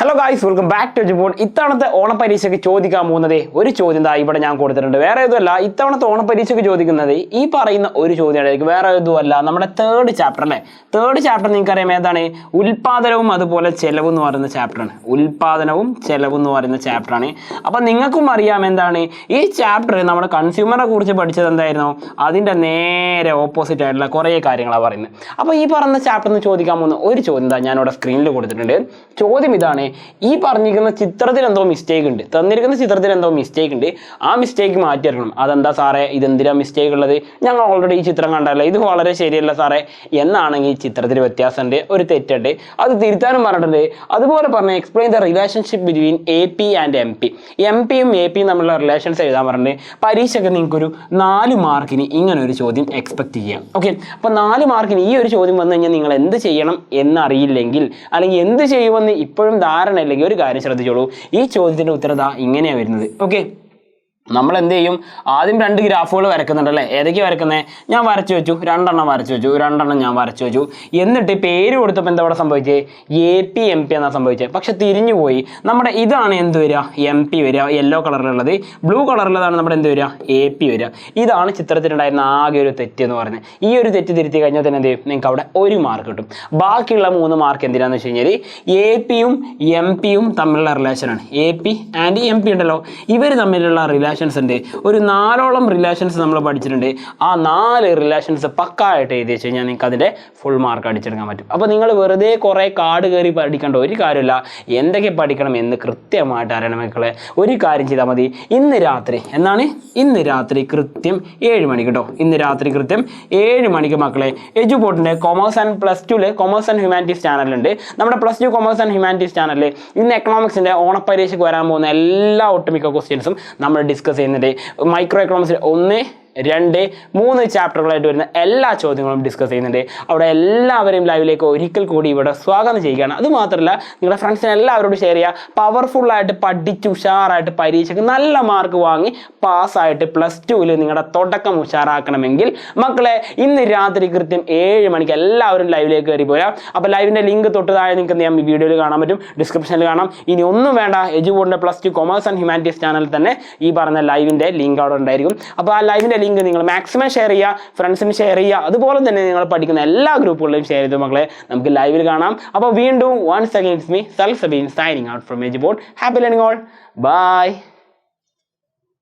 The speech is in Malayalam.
Hello guys, welcome back to Eduport. ഇത്തവണത്തെ ഓണപരീക്ഷയ്ക്ക് ചോദിക്കാൻ പോകുന്നത് ഒരു ചോദ്യം ഇവിടെ ഞാൻ കൊടുത്തിട്ടുണ്ട്. വേറെ ഇതുമല്ല, ഇത്തവണത്തെ ഓണപരീക്ഷയ്ക്ക് ചോദിക്കുന്നത് ഈ പറയുന്ന ഒരു ചോദ്യമായിരിക്കും. വേറെ ഇതുമല്ല, നമ്മുടെ തേർഡ് ചാപ്റ്റർ അല്ലേ. തേർഡ് ചാപ്റ്റർ നിങ്ങൾക്കറിയാം ഏതാണ്? ഉൽപാദനവും അതുപോലെ ചെലവും എന്ന് പറയുന്ന ചാപ്റ്ററാണ്. ഉൽപാദനവും ചെലവും എന്ന് പറയുന്ന ചാപ്റ്ററാണ്. അപ്പം നിങ്ങൾക്കും അറിയാം എന്താണ് ഈ ചാപ്റ്റർ. നമ്മുടെ കൺസ്യൂമറെ കുറിച്ച് പഠിച്ചത് എന്തായിരുന്നു? അതിൻ്റെ നേരെ ഓപ്പോസിറ്റ് ആയിട്ടുള്ള കുറേ കാര്യങ്ങളാണ് പറയുന്നത്. അപ്പോൾ ഈ പറയുന്ന ചാപ്റ്ററിൽ നിന്ന് ചോദിക്കാൻ പോകുന്ന ഒരു ചോദ്യം ഞാനിവിടെ സ്ക്രീനിൽ കൊടുത്തിട്ടുണ്ട്. ചോദ്യം ഇതാണ്: ഈ പറഞ്ഞിരിക്കുന്ന ചിത്രത്തിൽ എന്തോ മിസ്റ്റേക്ക് ഉണ്ട്, തന്നിരിക്കുന്ന ചിത്രത്തിൽ എന്തോ മിസ്റ്റേക്ക് ഉണ്ട്, ആ മിസ്റ്റേക്ക് മാറ്റിയെടുക്കണം. അതെന്താ സാറേ, ഇതെന്തിനാ മിസ്റ്റേക്ക് ഉള്ളത്? ഞങ്ങൾ ഓൾറെഡി ഈ ചിത്രം കണ്ടല്ലോ, ഇത് വളരെ ശരിയല്ല സാറേ എന്നാണെങ്കിൽ ചിത്രത്തിൽ വ്യത്യാസമുണ്ട്, ഒരു തെറ്റുണ്ട്, അത് തിരുത്താനും പറഞ്ഞിട്ടുണ്ട്. അതുപോലെ പറഞ്ഞ explain the relationship between A P and M P. M പിയും എ പിയും തമ്മിലുള്ള റിലേഷൻസ് എഴുതാൻ പറഞ്ഞിട്ടുണ്ട്. പരീക്ഷയ്ക്ക് നിങ്ങൾക്കൊരു 4 മാർക്കിന് ഇങ്ങനെ ഒരു ചോദ്യം എക്സ്പെക്ട് ചെയ്യാം. ഓക്കെ, അപ്പോൾ 4 മാർക്കിന് ഈ ഒരു ചോദ്യം വന്നു കഴിഞ്ഞാൽ നിങ്ങൾ എന്ത് ചെയ്യണം എന്നറിയില്ലെങ്കിൽ, അല്ലെങ്കിൽ എന്ത് ചെയ്യുമെന്ന് ഇപ്പോഴും ധാരണ ഇല്ലെങ്കിൽ ഒരു കാര്യം ശ്രദ്ധിച്ചോളൂ. ഈ ചോദ്യത്തിൻ്റെ ഉത്തരം ഇങ്ങനെയാണ് വരുന്നത്. ഓക്കെ, നമ്മൾ എന്ത് ചെയ്യും? ആദ്യം 2 ഗ്രാഫുകൾ വരക്കുന്നുണ്ടല്ലേ. ഏതൊക്കെയാണ് വരക്കുന്നത്? ഞാൻ വരച്ചു വെച്ചു, 2 എണ്ണം വരച്ചു വെച്ചു, 2 എണ്ണം ഞാൻ വരച്ചു വെച്ചു. എന്നിട്ട് പേര് കൊടുത്തപ്പോൾ എന്താ അവിടെ സംഭവിച്ചത്? എ പി എം പി എന്നാണ് സംഭവിച്ചത്. പക്ഷെ തിരിഞ്ഞു പോയി. നമ്മുടെ ഇതാണ് എന്ത് വരിക? എം പി വരിക, യെല്ലോ കളറിലുള്ളത്. ബ്ലൂ കളറിലുള്ളതാണ് നമ്മുടെ എന്ത് വരിക? എ പി വരിക. ഇതാണ് ചിത്രത്തിലുണ്ടായിരുന്ന ആകെ ഒരു തെറ്റ് എന്ന് പറയുന്നത്. ഈ ഒരു തെറ്റ് തിരുത്തി കഴിഞ്ഞാൽ തന്നെ എന്ത് ചെയ്യും? നിങ്ങൾക്ക് അവിടെ 1 മാർക്ക് കിട്ടും. ബാക്കിയുള്ള 3 മാർക്ക് എന്തിനാന്ന് വെച്ച് കഴിഞ്ഞാൽ എ പിയും എം പിയും തമ്മിലുള്ള റിലേഷനാണ്. A P and M P ഉണ്ടല്ലോ, ഇവർ തമ്മിലുള്ള റിലേഷൻ ഉണ്ട്. ഒരു 4ഓളം റിലേഷൻസ് നമ്മൾ പഠിച്ചിട്ടുണ്ട്. ആ 4 റിലേഷൻസ് പക്കായിട്ട് എഴുതി വെച്ച് കഴിഞ്ഞാൽ നിങ്ങൾക്ക് അതിൻ്റെ ഫുൾ മാർക്ക് അടിച്ചെടുക്കാൻ പറ്റും. അപ്പോൾ നിങ്ങൾ വെറുതെ കുറേ കാട് കയറി പഠിക്കേണ്ട ഒരു കാര്യമില്ല. എന്തൊക്കെ പഠിക്കണം എന്ന് കൃത്യമായിട്ട് അറിയണം മക്കളെ. ഒരു കാര്യം ചെയ്താൽ മതി. ഇന്ന് രാത്രി എന്നാണ്? ഇന്ന് രാത്രി കൃത്യം 7 മണിക്ക് കേട്ടോ. ഇന്ന് രാത്രി കൃത്യം 7 മണിക്ക് മക്കളെ എജുപോർട്ടിൻ്റെ commerce and +2 commerce and humanities ചാനലുണ്ട്. നമ്മുടെ +2 കൊമേഴ്സ് ആൻഡ് ഹ്യൂമാനിറ്റീസ് ചാനലിൽ ഇന്ന് എക്കണോമിക്സിൻ്റെ ഓണപരീക്ഷയ്ക്ക് വരാൻ പോകുന്ന എല്ലാ ഒട്ടുമിക്ക ക്വസ്റ്റ്യൻസും നമ്മൾ ഡിസ്കസ് ചെയ്യുന്നുണ്ട്. മൈക്രോ എക്കണോമിക്സിൽ 1, 2, 3 ചാപ്റ്ററുകളായിട്ട് വരുന്ന എല്ലാ ചോദ്യങ്ങളും ഡിസ്കസ് ചെയ്യുന്നുണ്ട്. അവിടെ എല്ലാവരെയും ലൈവിലേക്ക് ഒരിക്കൽ കൂടി ഇവിടെ സ്വാഗതം ചെയ്യുകയാണ്. അതുമാത്രമല്ല, നിങ്ങളുടെ ഫ്രണ്ട്സിനെ എല്ലാവരോടും ഷെയർ ചെയ്യുക. പവർഫുള്ളായിട്ട് പഠിച്ച് ഉഷാറായിട്ട് പരീക്ഷയ്ക്ക് നല്ല മാർക്ക് വാങ്ങി പാസ്സായിട്ട് +2ൽ നിങ്ങളുടെ തുടക്കം ഉഷാറാക്കണമെങ്കിൽ മക്കളെ ഇന്ന് രാത്രി കൃത്യം 7 മണിക്ക് എല്ലാവരും ലൈവിലേക്ക് കയറി പോരാം. അപ്പോൾ ലൈവിൻ്റെ ലിങ്ക് തൊട്ട് താഴെ നിങ്ങൾക്ക് എന്ത് ചെയ്യാം? ഈ വീഡിയോയിൽ കാണാൻ പറ്റും, ഡിസ്ക്രിപ്ഷനിൽ കാണാം. ഇനി ഒന്നും വേണ്ട, എജുപോർട്ടിൻ്റെ +2 കൊമേഴ്സ് ആൻഡ് ഹ്യൂമാനിറ്റീസ് ചാനലിൽ തന്നെ ഈ പറഞ്ഞ ലൈവിൻ്റെ ലിങ്ക് അവിടെ ഉണ്ടായിരിക്കും. അപ്പോൾ ആ ലൈവിൻ്റെ ലിങ്ക് നിങ്ങൾ മാക്സിമം ഷെയർ ചെയ്യുക, ഫ്രണ്ട്സിന് ഷെയർ ചെയ്യുക. അതുപോലെ തന്നെ നിങ്ങൾ പഠിക്കുന്ന എല്ലാ ഗ്രൂപ്പുകളിലും ഷെയർ ചെയ്തു മക്കളെ. നമുക്ക് ലൈവിൽ കാണാം. അപ്പോൾ വീണ്ടും once again it's me Sal Sabin signing out from Ejibod. Happy learning all. Bye.